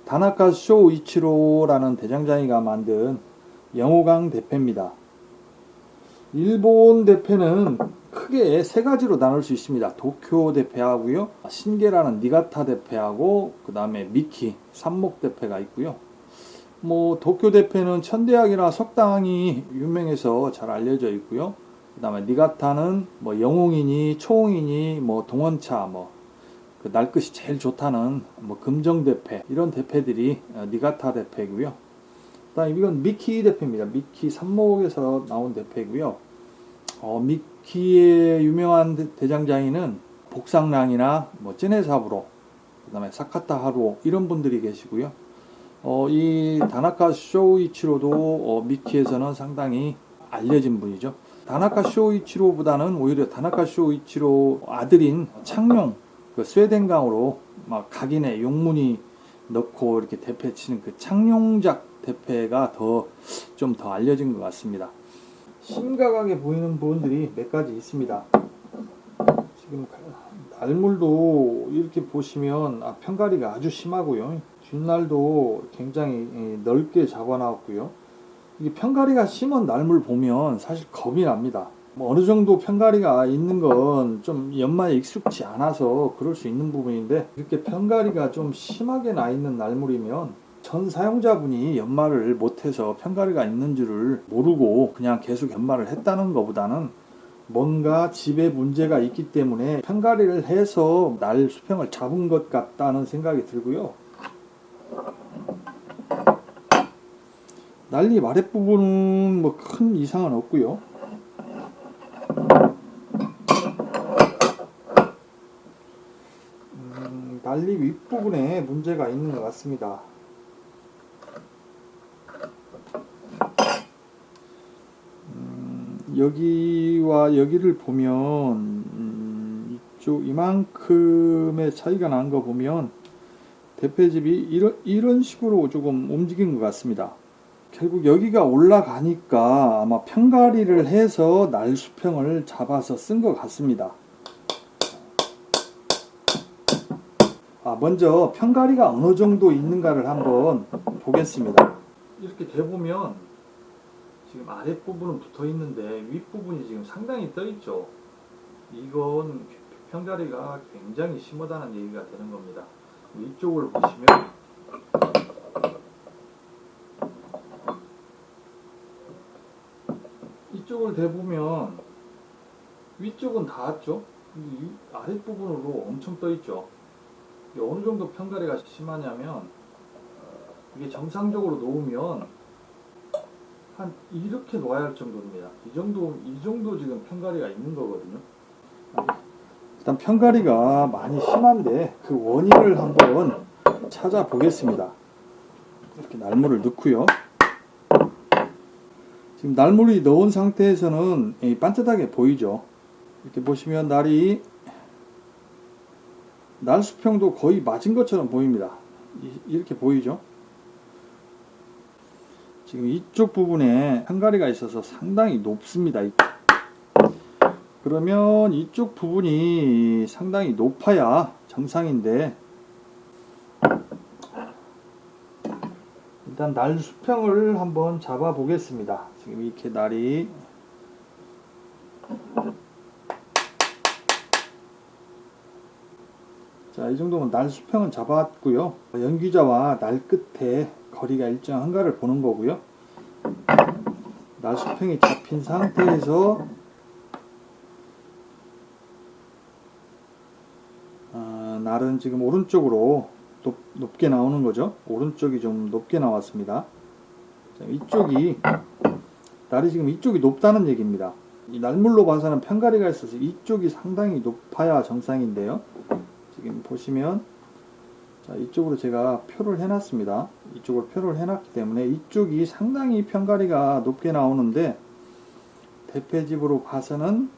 다나카 쇼이치로라는 대장장이가 만든 영호강 대패입니다. 일본 대패는 크게 세 가지로 나눌 수 있습니다. 도쿄 대패하고요, 신게라는 니가타 대패하고, 그 다음에 미키 삼목 대패가 있고요. 도쿄 대패는 천대학이나 석당이 유명해서 잘 알려져 있고요. 그 다음에 니가타는 영웅이니 초홍이니 동원차 그 날것이 제일 좋다는 금정 대패, 이런 대패들이 니가타 대패고요. 그다음 이건 미키 대패입니다. 미키 삼목에서 나온 대패고요. 미키의 유명한 대장장이는 복상랑이나 쯔네사부로, 그다음에 사카타 하루오, 이런 분들이 계시고요. 이 다나카 쇼이치로도 미키에서는 상당히 알려진 분이죠. 다나카 쇼이치로보다는 오히려 다나카 쇼이치로 아들인 창룡, 그 스웨덴강으로 막 각인에 용문이 넣고 이렇게 대패 치는 그 창룡작 대패가 좀 더 알려진 것 같습니다. 심각하게 보이는 부분들이 몇 가지 있습니다. 지금 날물도 이렇게 보시면 편가리가 아주 심하고요. 뒷날도 굉장히 넓게 잡아놨고요. 이게 편가리가 심한 날물 보면 사실 겁이 납니다. 어느 정도 편가리가 있는 건 좀 연마에 익숙치 않아서 그럴 수 있는 부분인데, 이렇게 편가리가 좀 심하게 나 있는 날물이면 전 사용자분이 연마를 못해서 편가리가 있는 줄을 모르고 그냥 계속 연마를 했다는 것보다는 뭔가 집에 문제가 있기 때문에 편가리를 해서 날 수평을 잡은 것 같다는 생각이 들고요. 날립 아랫부분은 큰 이상은 없고요. 날립 윗부분에 문제가 있는 것 같습니다. 여기와 여기를 보면 이쪽 이만큼의 차이가 난 거 보면 대패집이 이런 식으로 조금 움직인 것 같습니다. 결국 여기가 올라가니까 아마 편가리를 해서 날 수평을 잡아서 쓴 것 같습니다. 먼저 편가리가 어느 정도 있는가를 한번 보겠습니다. 이렇게 대보면 지금 아랫부분은 붙어 있는데 윗부분이 지금 상당히 떠 있죠. 이건 편가리가 굉장히 심하다는 얘기가 되는 겁니다. 이쪽을 보시면 이쪽을 대보면 위쪽은 닿았죠. 아랫부분으로 엄청 떠 있죠. 어느 정도 편가리가 심하냐면 이게 정상적으로 놓으면 한 이렇게 놓아야 할 정도입니다. 이 정도 지금 편가리가 있는 거거든요. 일단 편가리가 많이 심한데 그 원인을 한번 찾아보겠습니다. 이렇게 날물을 넣고요. 지금 날물이 넣은 상태에서는 반듯하게 보이죠. 이렇게 보시면 날 수평도 거의 맞은 것처럼 보입니다. 이렇게 보이죠. 지금 이쪽 부분에 편가리가 있어서 상당히 높습니다. 그러면 이쪽 부분이 상당히 높아야 정상인데, 일단 날 수평을 한번 잡아 보겠습니다. 지금 이렇게 날이 자, 이 정도면 날 수평은 잡았고요. 연기자와 날 끝에 거리가 일정한가를 보는 거고요. 날 수평이 잡힌 상태에서 날은 지금 오른쪽으로 높게 나오는 거죠. 오른쪽이 좀 높게 나왔습니다. 자, 날이 지금 이쪽이 높다는 얘기입니다. 이 날물로 봐서는 편가리가 있어서 이쪽이 상당히 높아야 정상인데요. 지금 보시면 자, 이쪽으로 제가 표를 해놨습니다. 이쪽으로 표를 해놨기 때문에 이쪽이 상당히 편가리가 높게 나오는데, 대패집으로 봐서는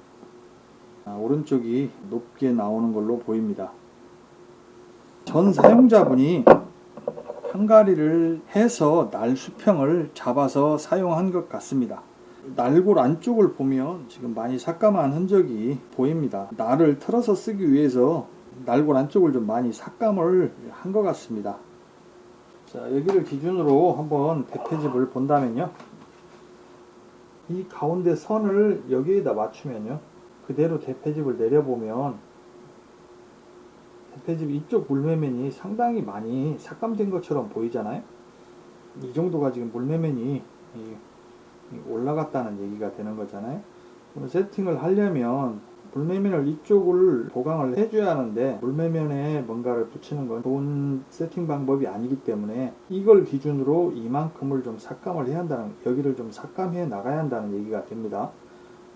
오른쪽이 높게 나오는 걸로 보입니다. 전 사용자분이 편가리를 해서 날 수평을 잡아서 사용한 것 같습니다. 날골 안쪽을 보면 지금 많이 삭감한 흔적이 보입니다. 날을 틀어서 쓰기 위해서 날골 안쪽을 좀 많이 삭감을 한 것 같습니다. 자, 여기를 기준으로 한번 대패집을 본다면요, 이 가운데 선을 여기에다 맞추면요, 그대로 대패집을 내려보면 대패집 이쪽 물매면이 상당히 많이 삭감된 것처럼 보이잖아요. 이 정도가 지금 물매면이 올라갔다는 얘기가 되는 거잖아요. 그럼 세팅을 하려면 물매면을 이쪽을 보강을 해줘야 하는데, 물매면에 뭔가를 붙이는 건 좋은 세팅 방법이 아니기 때문에 이걸 기준으로 이만큼을 좀 삭감을 해야 한다는, 여기를 좀 삭감해 나가야 한다는 얘기가 됩니다.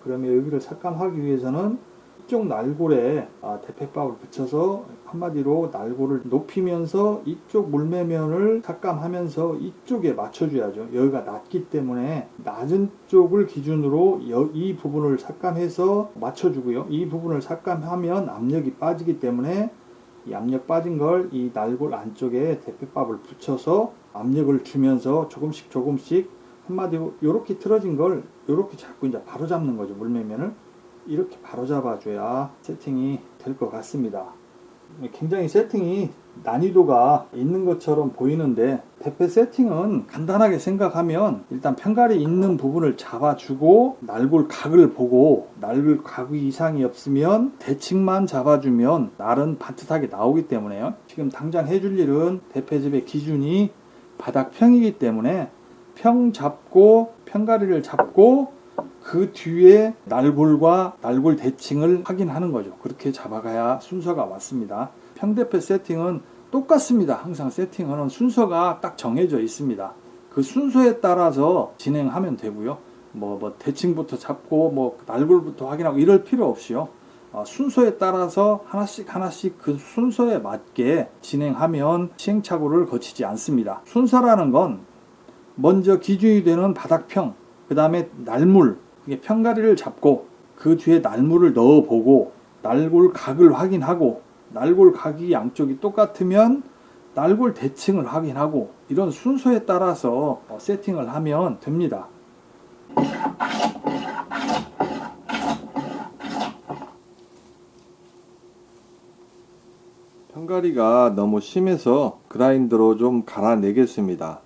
그러면 여기를 삭감하기 위해서는 이쪽 날골에 대패밥을 붙여서, 한마디로 날골을 높이면서 이쪽 물매면을 삭감하면서 이쪽에 맞춰줘야죠. 여기가 낮기 때문에 낮은 쪽을 기준으로 이 부분을 삭감해서 맞춰주고요. 이 부분을 삭감하면 압력이 빠지기 때문에 이 압력 빠진 걸 이 날골 안쪽에 대패밥을 붙여서 압력을 주면서 조금씩 한마디로 이렇게 틀어진 걸 이렇게 자꾸 이제 바로 잡는 거죠. 물매면을 이렇게 바로 잡아줘야 세팅이 될 것 같습니다. 굉장히 세팅이 난이도가 있는 것처럼 보이는데, 대패 세팅은 간단하게 생각하면 일단 편갈이 있는 부분을 잡아주고 날골 각을 보고, 날골 각 이상이 없으면 대칭만 잡아주면 날은 반듯하게 나오기 때문에요. 지금 당장 해줄 일은 대패집의 기준이 바닥평이기 때문에 평 잡고 편가리를 잡고 그 뒤에 날골과 날골 대칭을 확인하는 거죠. 그렇게 잡아가야 순서가 맞습니다. 평대패 세팅은 똑같습니다. 항상 세팅은 순서가 딱 정해져 있습니다. 그 순서에 따라서 진행하면 되고요. 뭐 대칭부터 잡고 날골부터 확인하고 이럴 필요 없이요. 순서에 따라서 하나씩 그 순서에 맞게 진행하면 시행착오를 거치지 않습니다. 순서라는 건 먼저 기준이 되는 바닥평, 그 다음에 날물, 편가리를 잡고 그 뒤에 날물을 넣어보고 날골 각을 확인하고, 날골 각이 양쪽이 똑같으면 날골 대칭을 확인하고, 이런 순서에 따라서 세팅을 하면 됩니다. 편가리가 너무 심해서 그라인더로 좀 갈아내겠습니다.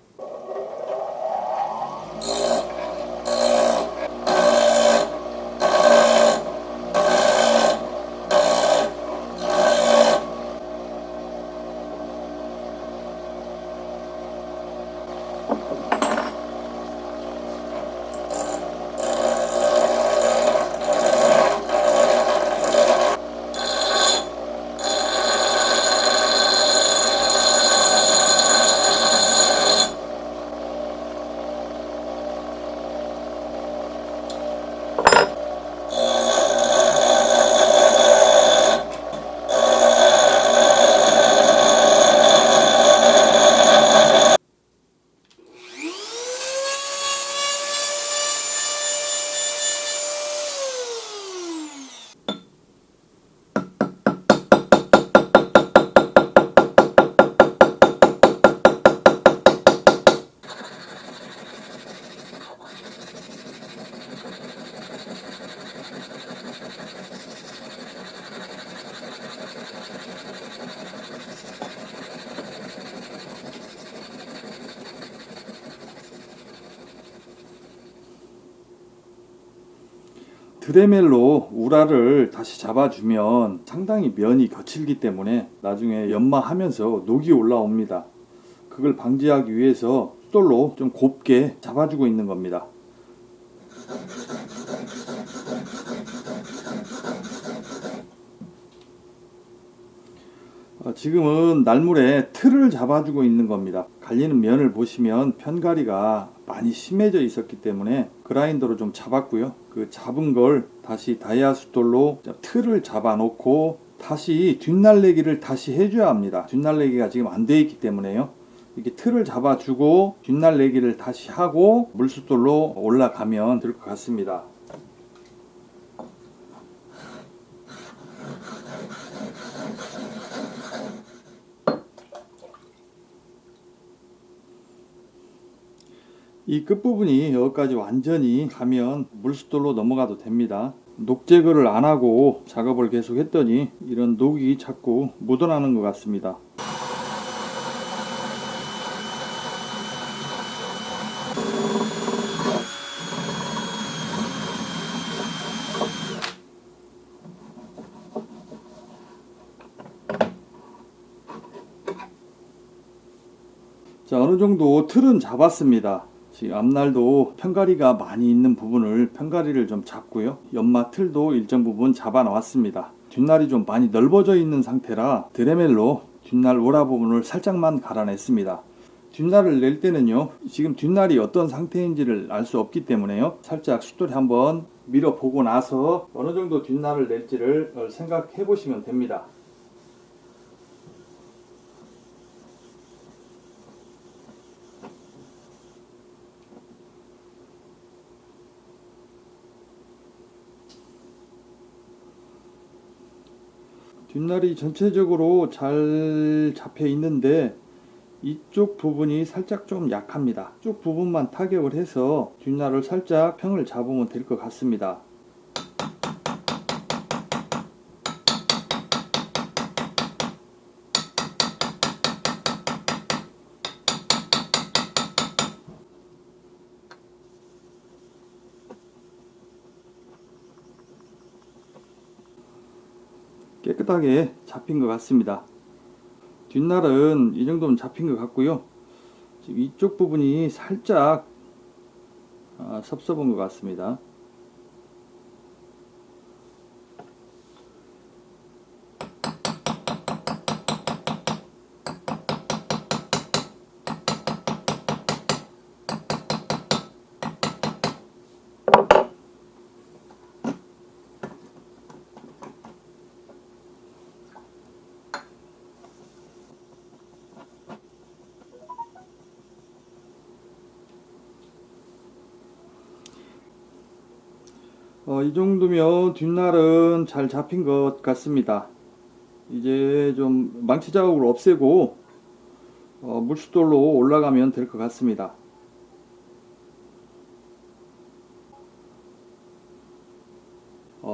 드레멜로 우라를 다시 잡아주면 상당히 면이 거칠기 때문에 나중에 연마하면서 녹이 올라옵니다. 그걸 방지하기 위해서 숫돌로 좀 곱게 잡아주고 있는 겁니다. 지금은 날물에 틀을 잡아주고 있는 겁니다. 갈리는 면을 보시면 편가리가 많이 심해져 있었기 때문에 그라인더로 좀 잡았고요. 그 잡은 걸 다시 다이아 숫돌로 틀을 잡아 놓고 다시 뒷날래기를 다시 해줘야 합니다. 뒷날래기가 지금 안 돼 있기 때문에요. 이렇게 틀을 잡아주고 뒷날래기를 다시 하고 물숫돌로 올라가면 될 것 같습니다. 이 끝부분이 여기까지 완전히 가면 물수돌로 넘어가도 됩니다. 녹 제거를 안 하고 작업을 계속 했더니 이런 녹이 자꾸 묻어나는 것 같습니다. 자, 어느 정도 틀은 잡았습니다. 지금 앞날도 편가리가 많이 있는 부분을 편가리를 좀 잡고요. 연마 틀도 일정 부분 잡아 나왔습니다. 뒷날이 좀 많이 넓어져 있는 상태라 드레멜로 뒷날 오라 부분을 살짝만 갈아냈습니다. 뒷날을 낼 때는요, 지금 뒷날이 어떤 상태인지를 알 수 없기 때문에요, 살짝 숫돌이 한번 밀어보고 나서 어느 정도 뒷날을 낼지를 생각해 보시면 됩니다. 뒷날이 전체적으로 잘 잡혀 있는데 이쪽 부분이 살짝 좀 약합니다. 이쪽 부분만 타격을 해서 뒷날을 살짝 평을 잡으면 될 것 같습니다. 깨끗하게 잡힌 것 같습니다. 뒷날은 이 정도면 잡힌 것 같고요. 지금 이쪽 부분이 살짝 섭섭한 것 같습니다. 이 정도면 뒷날은 잘 잡힌 것 같습니다. 이제 좀 망치 자국을 없애고 물수돌로 올라가면 될 것 같습니다.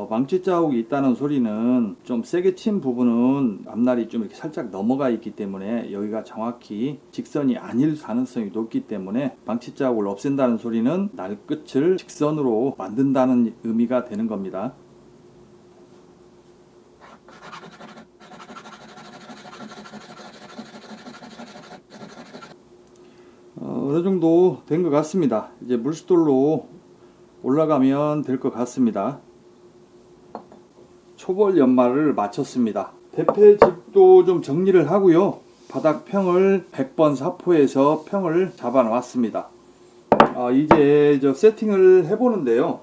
망치 자국이 있다는 소리는 좀 세게 친 부분은 앞날이 좀 이렇게 살짝 넘어가 있기 때문에 여기가 정확히 직선이 아닐 가능성이 높기 때문에 망치 자국을 없앤다는 소리는 날 끝을 직선으로 만든다는 의미가 되는 겁니다. 어느 정도 된 것 같습니다. 이제 물수돌로 올라가면 될 것 같습니다. 초벌 연마를 마쳤습니다. 대패집도 좀 정리를 하고요. 바닥 평을 100번 사포해서 평을 잡아 놨습니다. 이제 세팅을 해보는데요.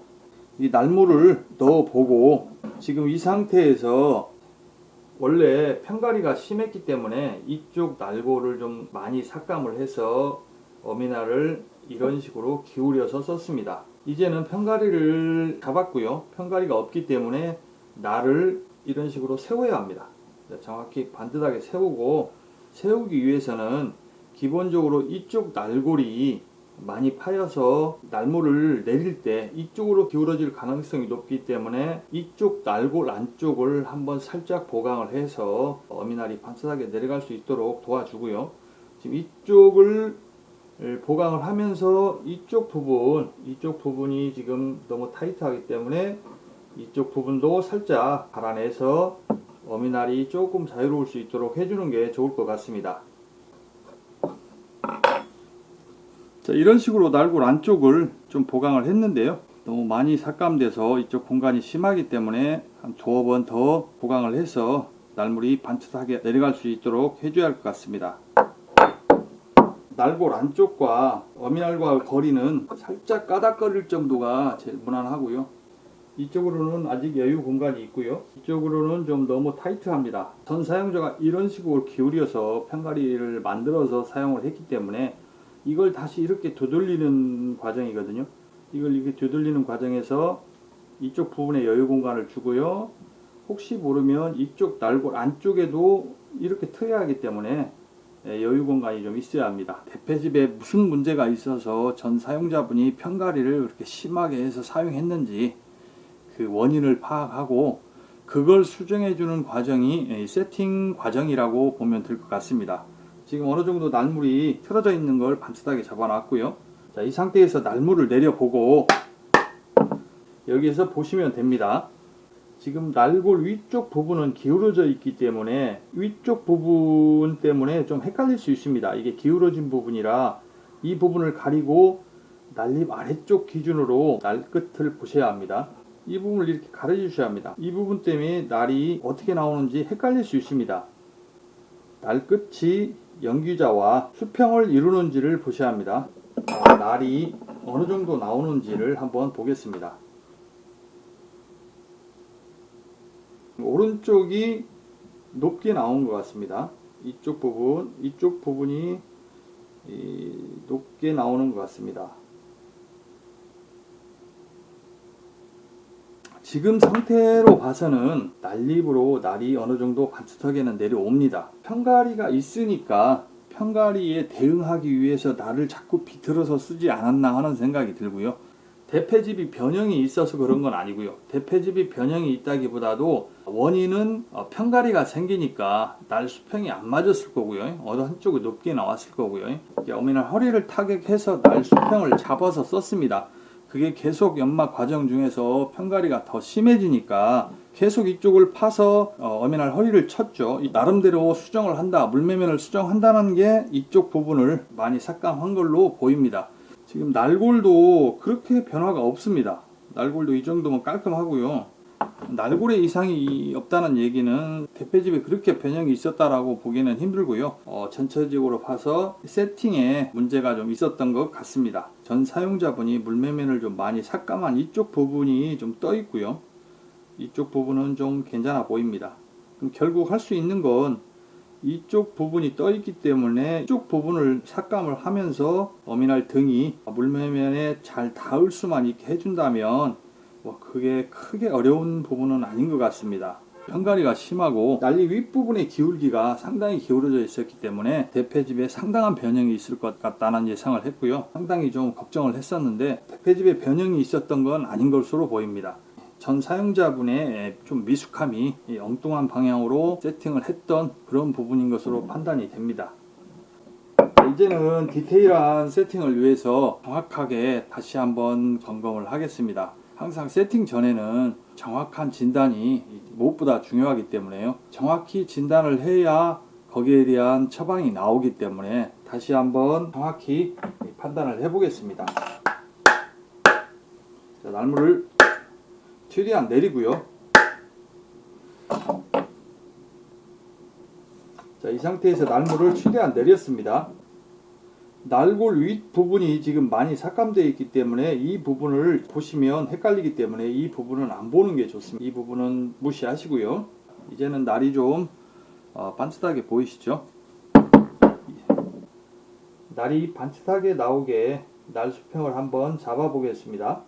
이 날물을 넣어보고 지금 이 상태에서 원래 편가리가 심했기 때문에 이쪽 날고를 좀 많이 삭감을 해서 어미날을 이런 식으로 기울여서 썼습니다. 이제는 편가리를 잡았고요. 편가리가 없기 때문에 날을 이런 식으로 세워야 합니다. 정확히 반듯하게 세우고, 세우기 위해서는 기본적으로 이쪽 날골이 많이 파여서 날물을 내릴 때 이쪽으로 기울어질 가능성이 높기 때문에 이쪽 날골 안쪽을 한번 살짝 보강을 해서 어미날이 반듯하게 내려갈 수 있도록 도와주고요. 지금 이쪽을 보강을 하면서 이쪽 부분이 지금 너무 타이트하기 때문에 이쪽 부분도 살짝 갈아내서 어미날이 조금 자유로울 수 있도록 해주는 게 좋을 것 같습니다. 자, 이런 식으로 날골 안쪽을 좀 보강을 했는데요. 너무 많이 삭감돼서 이쪽 공간이 심하기 때문에 한 두어 번 더 보강을 해서 날물이 반듯하게 내려갈 수 있도록 해줘야 할 것 같습니다. 날골 안쪽과 어미날과 거리는 살짝 까닥거릴 정도가 제일 무난하고요. 이쪽으로는 아직 여유 공간이 있고요. 이쪽으로는 좀 너무 타이트합니다. 전 사용자가 이런 식으로 기울여서 편가리를 만들어서 사용을 했기 때문에 이걸 다시 이렇게 되돌리는 과정이거든요. 이걸 이렇게 되돌리는 과정에서 이쪽 부분에 여유 공간을 주고요. 혹시 모르면 이쪽 날골 안쪽에도 이렇게 트여야 하기 때문에 여유 공간이 좀 있어야 합니다. 대패집에 무슨 문제가 있어서 전 사용자분이 편가리를 그렇게 심하게 해서 사용했는지 그 원인을 파악하고 그걸 수정해 주는 과정이 세팅 과정이라고 보면 될 것 같습니다. 지금 어느 정도 날물이 틀어져 있는 걸 반듯하게 잡아놨고요. 자, 이 상태에서 날물을 내려보고 여기에서 보시면 됩니다. 지금 날골 위쪽 부분은 기울어져 있기 때문에 위쪽 부분 때문에 좀 헷갈릴 수 있습니다. 이게 기울어진 부분이라 이 부분을 가리고 날립 아래쪽 기준으로 날 끝을 보셔야 합니다. 이 부분을 이렇게 가려 주셔야 합니다. 이 부분 때문에 날이 어떻게 나오는지 헷갈릴 수 있습니다. 날 끝이 연기자와 수평을 이루는지를 보셔야 합니다. 날이 어느 정도 나오는지를 한번 보겠습니다. 오른쪽이 높게 나온 것 같습니다. 이쪽 부분이 높게 나오는 것 같습니다. 지금 상태로 봐서는 날립으로 날이 어느 정도 반듯하게는 내려옵니다. 편가리가 있으니까 편가리에 대응하기 위해서 날을 자꾸 비틀어서 쓰지 않았나 하는 생각이 들고요. 대패집이 변형이 있어서 그런 건 아니고요. 대패집이 변형이 있다기보다도 원인은 편가리가 생기니까 날 수평이 안 맞았을 거고요. 어느 한쪽이 높게 나왔을 거고요. 어미날 허리를 타격해서 날 수평을 잡아서 썼습니다. 그게 계속 연마 과정 중에서 편가리가 더 심해지니까 계속 이쪽을 파서 어미날 허리를 쳤죠. 나름대로 수정을 한다, 물매면을 수정한다는 게 이쪽 부분을 많이 삭감한 걸로 보입니다. 지금 날골도 그렇게 변화가 없습니다. 날골도 이 정도면 깔끔하고요. 날골에 이상이 없다는 얘기는 대패집에 그렇게 변형이 있었다라고 보기는 힘들고요. 전체적으로 봐서 세팅에 문제가 좀 있었던 것 같습니다. 전 사용자분이 물매면을 좀 많이 삭감한 이쪽 부분이 좀 떠 있고요. 이쪽 부분은 좀 괜찮아 보입니다. 그럼 결국 할 수 있는 건 이쪽 부분이 떠 있기 때문에 이쪽 부분을 삭감을 하면서 어미날 등이 물매면에 잘 닿을 수만 있게 해준다면 그게 크게 어려운 부분은 아닌 것 같습니다. 편가리가 심하고 날리 윗부분의 기울기가 상당히 기울어져 있었기 때문에 대패집에 상당한 변형이 있을 것 같다는 예상을 했고요. 상당히 좀 걱정을 했었는데 대패집에 변형이 있었던 건 아닌 것으로 보입니다. 전 사용자분의 좀 미숙함이 엉뚱한 방향으로 세팅을 했던 그런 부분인 것으로 판단이 됩니다. 이제는 디테일한 세팅을 위해서 정확하게 다시 한번 점검을 하겠습니다. 항상 세팅 전에는 정확한 진단이 무엇보다 중요하기 때문에요. 정확히 진단을 해야 거기에 대한 처방이 나오기 때문에 다시 한번 정확히 판단을 해보겠습니다. 자, 날물을 최대한 내리고요. 자, 이 상태에서 날물을 최대한 내렸습니다. 날골 윗 부분이 지금 많이 삭감되어 있기 때문에 이 부분을 보시면 헷갈리기 때문에 이 부분은 안 보는 게 좋습니다. 이 부분은 무시하시고요. 이제는 날이 좀 반듯하게 보이시죠? 날이 반듯하게 나오게 날 수평을 한번 잡아 보겠습니다.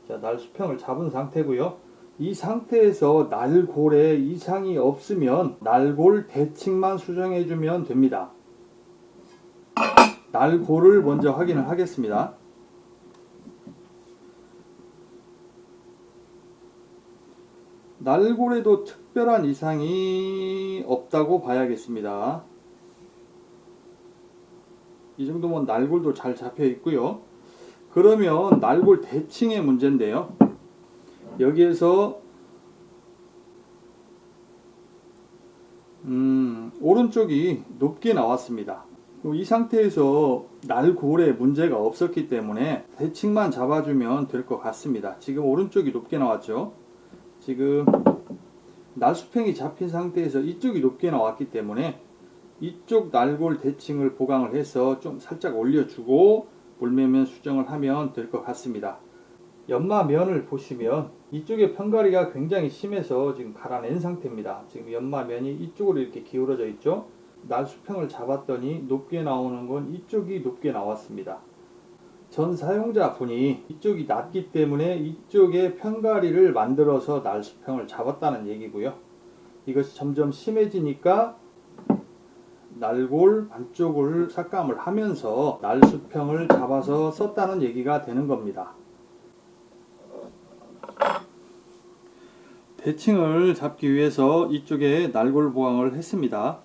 자, 날 수평을 잡은 상태고요. 이 상태에서 날골에 이상이 없으면 날골 대칭만 수정해 주면 됩니다. 날골을 먼저 확인을 하겠습니다. 날골에도 특별한 이상이 없다고 봐야겠습니다. 이 정도면 날골도 잘 잡혀 있고요. 그러면 날골 대칭의 문제인데요. 여기에서 오른쪽이 높게 나왔습니다. 이 상태에서 날골에 문제가 없었기 때문에 대칭만 잡아주면 될 것 같습니다. 지금 오른쪽이 높게 나왔죠. 지금 날수평이 잡힌 상태에서 이쪽이 높게 나왔기 때문에 이쪽 날골 대칭을 보강을 해서 좀 살짝 올려주고 물매면 수정을 하면 될 것 같습니다. 연마면을 보시면 이쪽에 편가리가 굉장히 심해서 지금 갈아낸 상태입니다. 지금 연마면이 이쪽으로 이렇게 기울어져 있죠. 날 수평을 잡았더니 높게 나오는 건 이쪽이 높게 나왔습니다. 전 사용자분이 이쪽이 낮기 때문에 이쪽에 편가리를 만들어서 날수평을 잡았다는 얘기고요. 이것이 점점 심해지니까 날골 안쪽을 삭감을 하면서 날수평을 잡아서 썼다는 얘기가 되는 겁니다. 대칭을 잡기 위해서 이쪽에 날골 보강을 했습니다.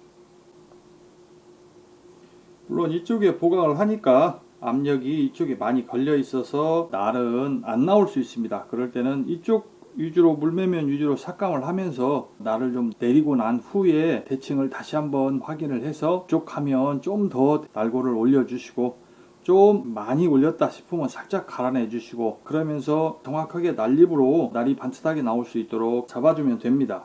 물론 이쪽에 보강을 하니까 압력이 이쪽에 많이 걸려 있어서 날은 안 나올 수 있습니다. 그럴 때는 이쪽 위주로 물매면 위주로 삭감을 하면서 날을 좀 내리고 난 후에 대칭을 다시 한번 확인을 해서 부족하면 좀 더 날골을 올려주시고 좀 많이 올렸다 싶으면 살짝 갈아내 주시고 그러면서 정확하게 날립으로 날이 반듯하게 나올 수 있도록 잡아주면 됩니다.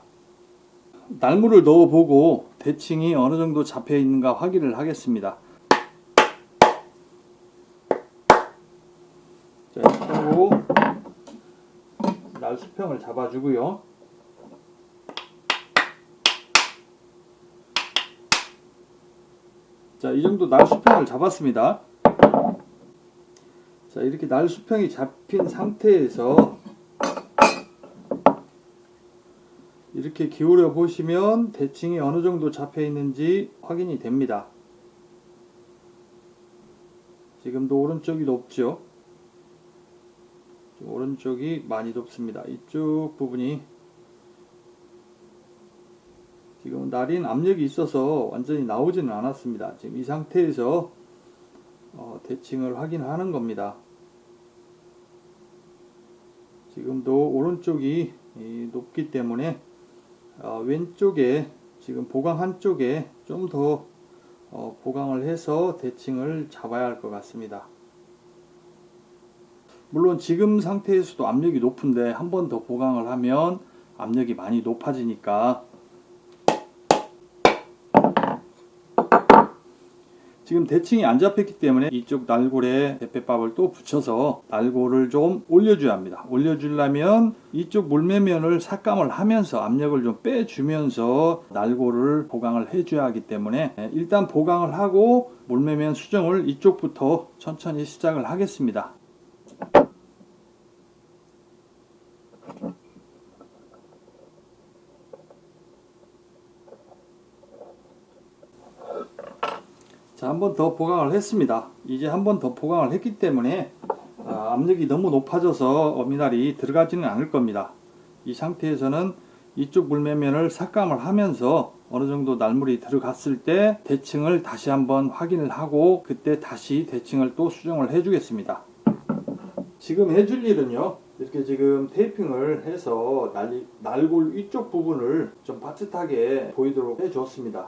날물을 넣어보고 대칭이 어느 정도 잡혀 있는가 확인을 하겠습니다. 자, 이렇게 하고 날 수평을 잡아주고요. 자, 이 정도 날 수평을 잡았습니다. 자, 이렇게 날 수평이 잡힌 상태에서 이렇게 기울여 보시면 대칭이 어느 정도 잡혀 있는지 확인이 됩니다. 지금도 오른쪽이 높죠. 오른쪽이 많이 높습니다. 이쪽 부분이 지금 날인 압력이 있어서 완전히 나오지는 않았습니다. 지금 이 상태에서 대칭을 확인하는 겁니다. 지금도 오른쪽이 높기 때문에 왼쪽에 지금 보강 한쪽에 좀 더 보강을 해서 대칭을 잡아야 할 것 같습니다. 물론 지금 상태에서도 압력이 높은데 한 번 더 보강을 하면 압력이 많이 높아지니까 지금 대칭이 안 잡혔기 때문에 이쪽 날골에 대패밥을 또 붙여서 날골을 좀 올려줘야 합니다. 올려주려면 이쪽 물매면을 삭감을 하면서 압력을 좀 빼주면서 날골을 보강을 해줘야 하기 때문에 일단 보강을 하고 물매면 수정을 이쪽부터 천천히 시작을 하겠습니다. 자, 한 번 더 보강을 했습니다. 이제 한 번 더 보강을 했기 때문에 압력이 너무 높아져서 어미날이 들어가지는 않을 겁니다. 이 상태에서는 이쪽 물매면을 삭감을 하면서 어느 정도 날물이 들어갔을 때 대칭을 다시 한번 확인을 하고 그때 다시 대칭을 또 수정을 해 주겠습니다. 지금 해줄 일은요, 이렇게 지금 테이핑을 해서 날골 위쪽 부분을 좀 바듯하게 보이도록 해 줬습니다.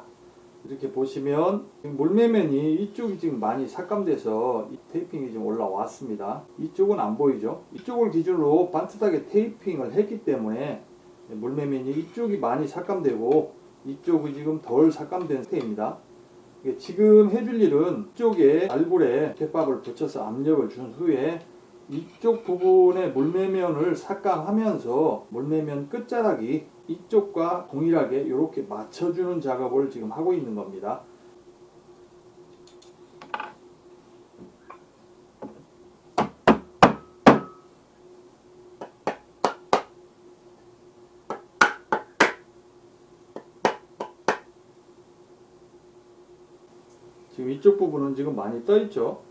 이렇게 보시면 물매면이 이쪽이 지금 많이 삭감돼서 이 테이핑이 지금 올라왔습니다. 이쪽은 안 보이죠. 이쪽을 기준으로 반듯하게 테이핑을 했기 때문에 물매면이 이쪽이 많이 삭감되고 이쪽이 지금 덜 삭감된 상태입니다. 지금 해줄 일은 이쪽에 날골에 갯밥을 붙여서 압력을 준 후에 이쪽 부분의 물매면을 삭감하면서 물매면 끝자락이 이쪽과 동일하게 이렇게 맞춰주는 작업을 지금 하고 있는 겁니다. 지금 이쪽 부분은 지금 많이 떠 있죠.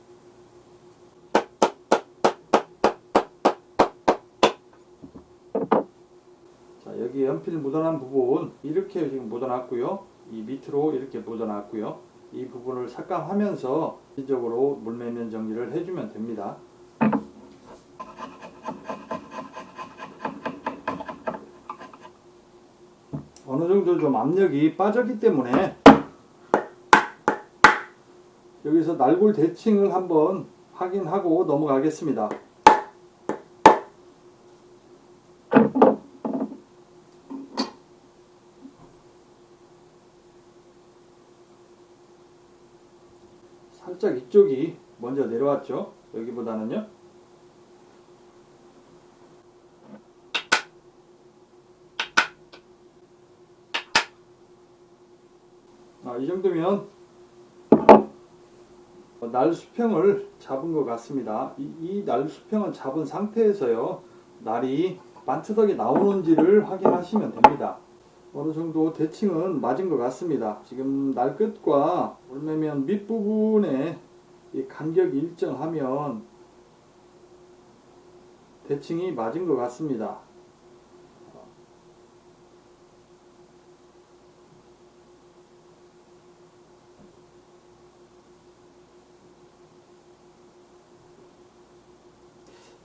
여기 연필 묻어난 부분 이렇게 지금 묻어놨고요. 이 밑으로 이렇게 묻어놨고요. 이 부분을 삭감하면서 전체적으로 물매면 정리를 해주면 됩니다. 어느 정도 좀 압력이 빠졌기 때문에 여기서 날골 대칭을 한번 확인하고 넘어가겠습니다. 살짝 이쪽이 먼저 내려왔죠. 여기보다는요. 이 정도면 날 수평을 잡은 것 같습니다. 이 날 수평은 잡은 상태에서요, 날이 반트덕이 나오는지를 확인하시면 됩니다. 어느 정도 대칭은 맞은 것 같습니다. 지금 날 끝과 물매면 밑부분에 이 간격이 일정하면 대칭이 맞은 것 같습니다.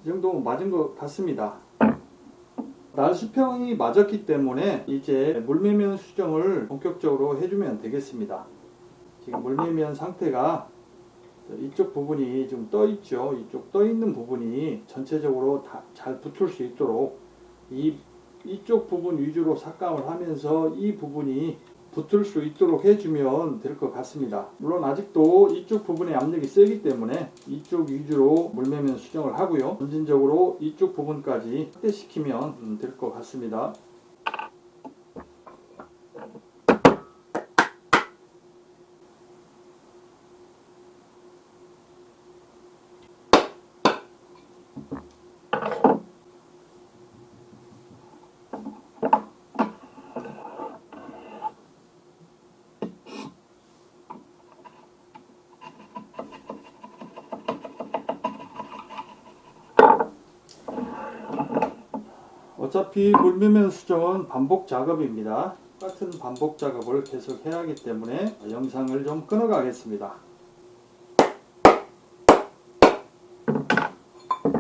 이 정도 맞은 것 같습니다. 날 수평이 맞았기 때문에 이제 물매면 수정을 본격적으로 해주면 되겠습니다. 지금 물매면 상태가 이쪽 부분이 좀 떠 있죠. 이쪽 떠 있는 부분이 전체적으로 다 잘 붙을 수 있도록 이쪽 부분 위주로 삭감을 하면서 이 부분이 붙을 수 있도록 해주면 될 것 같습니다. 물론 아직도 이쪽 부분의 압력이 세기 때문에 이쪽 위주로 물매면 수정을 하고요. 점진적으로 이쪽 부분까지 확대시키면 될 것 같습니다. 어차피 물매면 수정은 반복 작업입니다. 똑같은 반복 작업을 계속 해야 하기 때문에 영상을 좀 끊어 가겠습니다.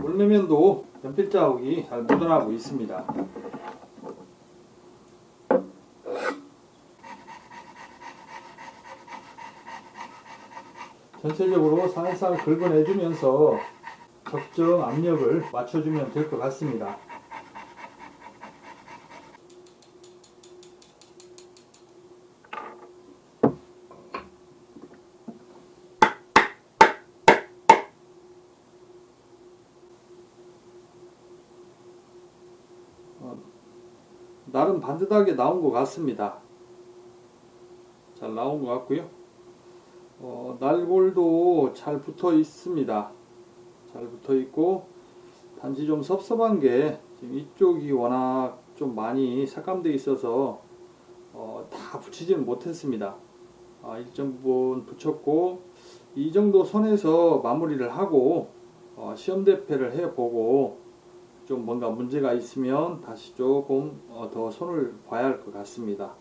물매면도 연필 자국이 잘 묻어나고 있습니다. 전체적으로 살살 긁어내주면서 적정 압력을 맞춰주면 될 것 같습니다. 나름 반듯하게 나온 것 같습니다. 잘 나온 것 같고요. 날골도 잘 붙어 있습니다. 잘 붙어 있고, 단지 좀 섭섭한 게 지금 이쪽이 워낙 좀 많이 삭감되어 있어서 다 붙이지는 못했습니다. 일정 부분 붙였고, 이 정도 선에서 마무리를 하고 시험 대패를 해보고 좀 뭔가 문제가 있으면 다시 조금 더 손을 봐야 할 것 같습니다.